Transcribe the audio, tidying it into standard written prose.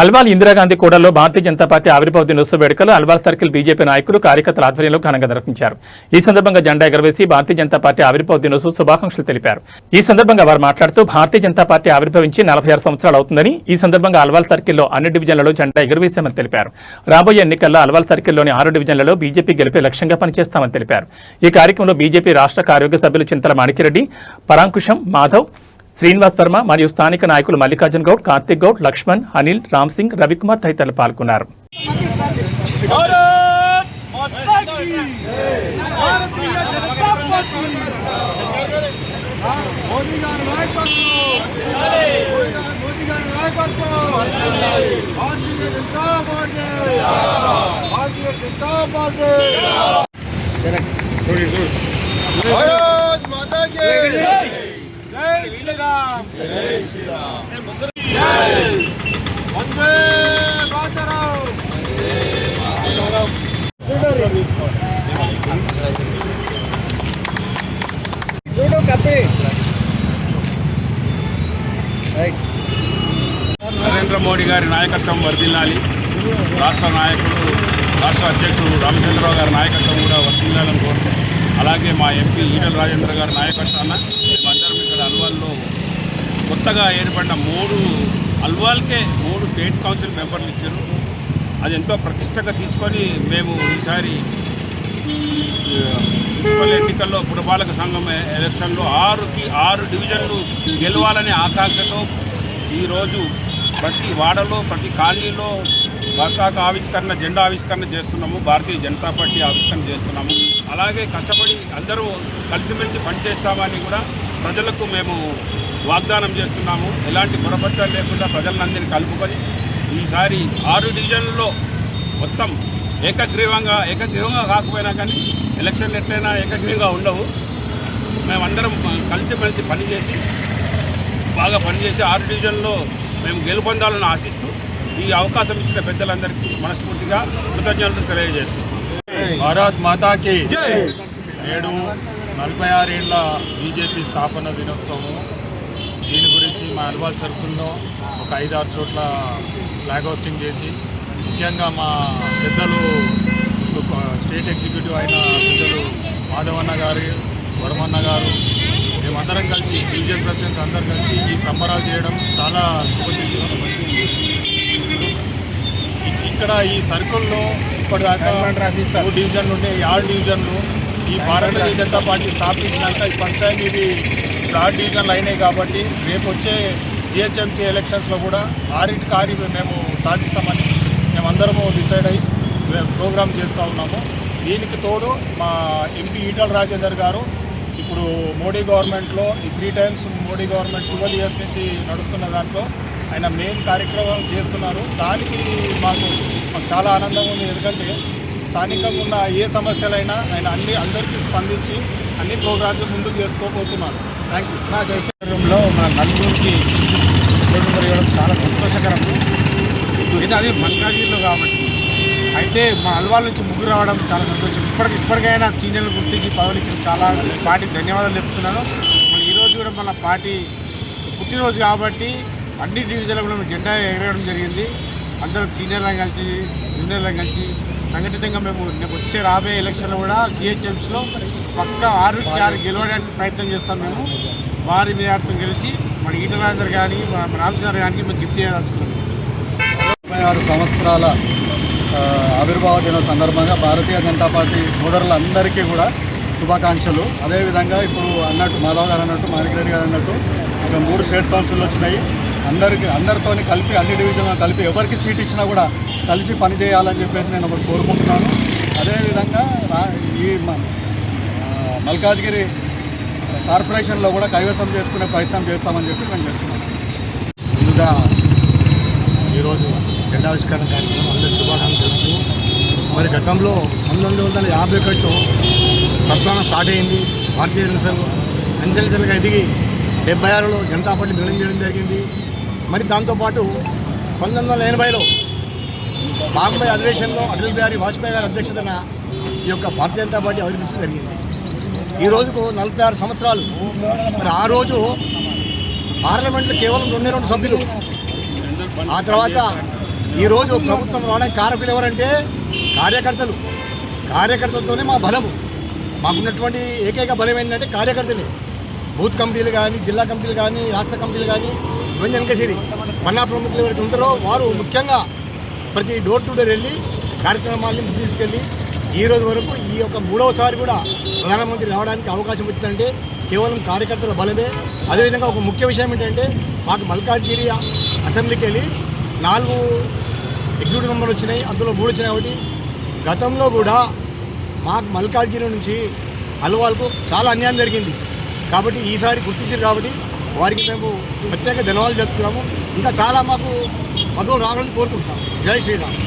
Alwal Indira Gandhi కూడల్లో Bharatiya Janata party ఆవిర్భావ దినోత్సవ వేడుకలు అల్వాల్ సర్కిల్ బీజేపీ నాయకులు కార్యకర్తల ఆధ్వర్యంలో ఘనంగా నిర్వహించారు. ఈ సందర్భంగా జెండా ఎగరవేసి భారతీయ జనతా పార్టీ ఆవిర్భావ దినోత్సవ శుభాకాంక్షలు తెలిపారు. ఈ సందర్భంగా వారు మాట్లాడుతూ భారతీయ జనతా పార్టీ ఆవిర్భవించి 46 సంవత్సరాలు అవుతుందని, ఈ సందర్భంగా అల్వాల్ సర్కిల్లో అన్ని డివిజన్లలో జెండా ఎగరవేశామని తెలిపారు. రాబోయే ఎన్నికల్లో అల్వాల్ సర్కిల్లోని 6 డివిజన్లలో బీజేపీ గెలిపే లక్ష్యంగా పనిచేస్తామని తెలిపారు. ఈ కార్యక్రమంలో బీజేపీ రాష్ట్ర కార్యవర్గ సభ్యులు చింతల మాణిక్యరెడ్డి, పరాంకుశం, మాధవ్, శ్రీనివాస్ వర్మ మరియు స్థానిక నాయకులు మల్లికార్జున్ గౌడ్, కార్తిక్ గౌడ్, లక్ష్మణ్, అనిల్, రామ్ సింగ్, రవికుమార్ తదితరులు పాల్గొన్నారు. जय श्री राम जय वंदे मातरम जूडो कपे నరేంద్ర మోడీ గారి నాయకత్వం వర్ధిల్లాలి. రాష్ట్ర నాయకుడు రాష్ట్ర అధ్యక్షుడు రామచంద్రరావు గారి నాయకత్వం కూడా వర్ధిల్లాలని కోరుతున్నాం. అలాగే మా ఎంపీ ఈటల రాజేంద్ర గారి నాయకత్వాన మేమందరం ఇక్కడ అల్వాల్లో కొత్తగా ఏర్పడిన అల్వాల్కే 3 స్టేట్ కౌన్సిల్ మెంబర్లు ఇచ్చారు. అది ఎంతో ప్రతిష్టగా తీసుకొని మేము ఈసారి మున్సిపల్ ఎన్నికల్లో పురపాలక సంఘం ఎలక్షన్లో 6 డివిజన్లు గెలవాలనే ఆకాంక్షతో ఈరోజు ప్రతి వాడలో ప్రతి కాలనీలో పతాక ఆవిష్కరణ, జెండా ఆవిష్కరణ చేస్తున్నాము. భారతీయ జనతా పార్టీ ఆవిష్కరణ చేస్తున్నాము. అలాగే కష్టపడి అందరూ కలిసిమెలిసి పనిచేస్తామని కూడా ప్రజలకు మేము వాగ్దానం చేస్తున్నాము. ఎలాంటి పొరపచ్చాలు లేకుండా ప్రజలందరినీ కలుపుకొని ఈసారి 6 డివిజన్లలో మొత్తం ఏకగ్రీవంగా కాకపోయినా కానీ ఎలక్షన్లు ఎట్లయినా ఏకగ్రీవంగా ఉండవు. మేమందరం కలిసిమెలిసి పనిచేసి బాగా పనిచేసి 6 డివిజన్లో మేము గెలుపొందాలని ఆశిస్తూ ఈ అవకాశం ఇచ్చిన పెద్దలందరికీ మనస్ఫూర్తిగా కృతజ్ఞతలు తెలియజేస్తున్నాం. భారత్ మాతాకి నేడు 46 ఏళ్ల బీజేపీ స్థాపన దినోత్సవం. దీని గురించి మా అల్వాల్ సర్కిల్లో ఒక 5-6 చోట్ల ఫ్లాగ్ హోస్టింగ్ చేసి, ముఖ్యంగా మా పెద్దలు స్టేట్ ఎగ్జిక్యూటివ్ అయిన పెద్దలు మాధవన్న గారు, వరమన్న గారు, మేమందరం కలిసి డివిజన్ ప్రెసిడెంట్స్ అందరం కలిసి ఈ సంబరాలు చేయడం చాలా శుభచించడం. ఇక్కడ ఈ సర్కిల్లో ఇప్పటిదాకా 2 డివిజన్లు ఉండే 6 డివిజన్లు ఈ Bharatiya Janata party స్థాపించినాక first time ఇది 6 డివిజన్లు అయినాయి. కాబట్టి రేపు వచ్చే జిహెచ్ఎంసీ ఎలక్షన్స్లో కూడా 6 మేము సాధిస్తామని మేమందరము డిసైడ్ అయ్యి ప్రోగ్రామ్ చేస్తూ ఉన్నాము. దీనికి తోడు మా ఎంపీ ఈటల రాజేందర్ గారు ఇప్పుడు మోడీ గవర్నమెంట్లో ఈ 3 టైమ్స్ మోడీ గవర్నమెంట్ 12 ఇయర్స్ నుంచి నడుస్తున్న దాంట్లో ఆయన మెయిన్ కార్యక్రమం చేస్తున్నారు. దానికి మాకు చాలా ఆనందంగా ఉంది. ఎందుకంటే స్థానికంగా ఉన్న ఏ సమస్యలైనా ఆయన అందరికీ స్పందించి అన్ని ప్రోగ్రామ్స్ ముందుకు చేసుకోబోతున్నారు. Thank you. నా దేశంలో మన నలుగురికి ఇవ్వడం చాలా సంతోషకరం. ఇది అది మల్కాజ్గిరిలో కాబట్టి అయితే మా అల్వాల్ నుంచి ముగ్గురు రావడం చాలా సంతోషం. ఇప్పటికైనా సీనియర్లు గుర్తించి పదవులు ఇచ్చిన చాలా పార్టీకి ధన్యవాదాలు చెప్తున్నాను. మన ఈరోజు కూడా మన పార్టీ పుట్టినరోజు కాబట్టి అన్ని డివిజన్లో కూడా జెండా ఎగరడం జరిగింది. అందరం సీనియర్లను కలిసి జూనియర్లను కలిసి సంఘటితంగా మేము వచ్చే రాబోయే ఎలక్షన్లో కూడా జిహెచ్ఎంసీలో పక్కా 6 గెలవడానికి ప్రయత్నం చేస్తాం. మేము వారి మేరతో గెలిచి మన ఈటల రాజేందర్ కానీ మన రామచంద్ర గారికి మేము గిఫ్ట్ చేయదలుచుకున్నాం. 46 సంవత్సరాల ఆవిర్భావ దినం సందర్భంగా భారతీయ జనతా పార్టీ సోదరులందరికీ కూడా శుభాకాంక్షలు. అదేవిధంగా ఇప్పుడు అన్నట్టు మాధవ్ గారు అన్నట్టు, మాణిక్యరెడ్డి గారు అన్నట్టు ఇక్కడ 3 స్టేట్ కౌన్సిల్ వచ్చినాయి. అందరితో కలిపి అన్ని డివిజన్లను కలిపి ఎవరికి సీట్ ఇచ్చినా కూడా కలిసి పనిచేయాలని చెప్పేసి నేను ఒకటి కోరుకుంటున్నాను. అదేవిధంగా ఈ మల్కాజ్గిరి కార్పొరేషన్లో కూడా కైవసం చేసుకునే ప్రయత్నం చేస్తామని చెప్పి మేము చేస్తున్నాం. ముందుగా ఈరోజు జెండావిష్కరణ కార్యక్రమం అందరికీ శుభాకాంక్షలు తెలుపుతూ, మరి గతంలో 1951లో ప్రస్థానం స్టార్ట్ అయింది. భారతీయ జనసంఘ్ అంచెలంచెలుగా ఎదిగి 76లో జనతా పార్టీ విలీనం చేయడం జరిగింది. మరి దాంతోపాటు 1980లో బాంబే అధివేశంలో అటల్ బిహారీ వాజ్పేయి గారి అధ్యక్షతన ఈ యొక్క భారతీయ జనతా పార్టీ ఆవిర్భవించడం జరిగింది. ఈ రోజుకు 46 సంవత్సరాలు. మరి ఆ రోజు పార్లమెంట్లో కేవలం 2 సభ్యులు, ఆ తర్వాత ఈరోజు ప్రభుత్వం రావడానికి కారకులు ఎవరంటే కార్యకర్తలతోనే మా బలము. మాకున్నటువంటి ఏకైక బలం ఏంటంటే కార్యకర్తలే. బూత్ కమిటీలు కానీ, జిల్లా కమిటీలు కానీ, రాష్ట్ర కమిటీలు కానీ, ఇవన్నీ వెనకసిరి పన్నా ప్రముఖులు ఎవరైతే ఉంటారో వారు ముఖ్యంగా ప్రతి డోర్ టు డోర్ వెళ్ళి కార్యక్రమాన్ని తీసుకెళ్ళి ఈ రోజు వరకు ఈ యొక్క 3వసారి కూడా ప్రధానమంత్రి రావడానికి అవకాశం వచ్చిందంటే కేవలం కార్యకర్తల బలమే. అదేవిధంగా ఒక ముఖ్య విషయం ఏంటంటే మాకు మల్కాజ్గిరి అసెంబ్లీకి వెళ్ళి 4 ఎగ్జిక్యూటివ్ మెంబర్లు వచ్చినాయి, అందులో 3 వచ్చినాయి. కాబట్టి గతంలో కూడా మాకు మల్కాజ్గిరి నుంచి అల్వాల్కు చాలా అన్యాయం జరిగింది. కాబట్టి ఈసారి గుర్తించారు కాబట్టి వారికి మేము ప్రత్యేక ధన్యవాదాలు చెప్తున్నాము. ఇంకా చాలా మాకు పదవులు రావాలని కోరుకుంటున్నాం. జై శ్రీరామ్.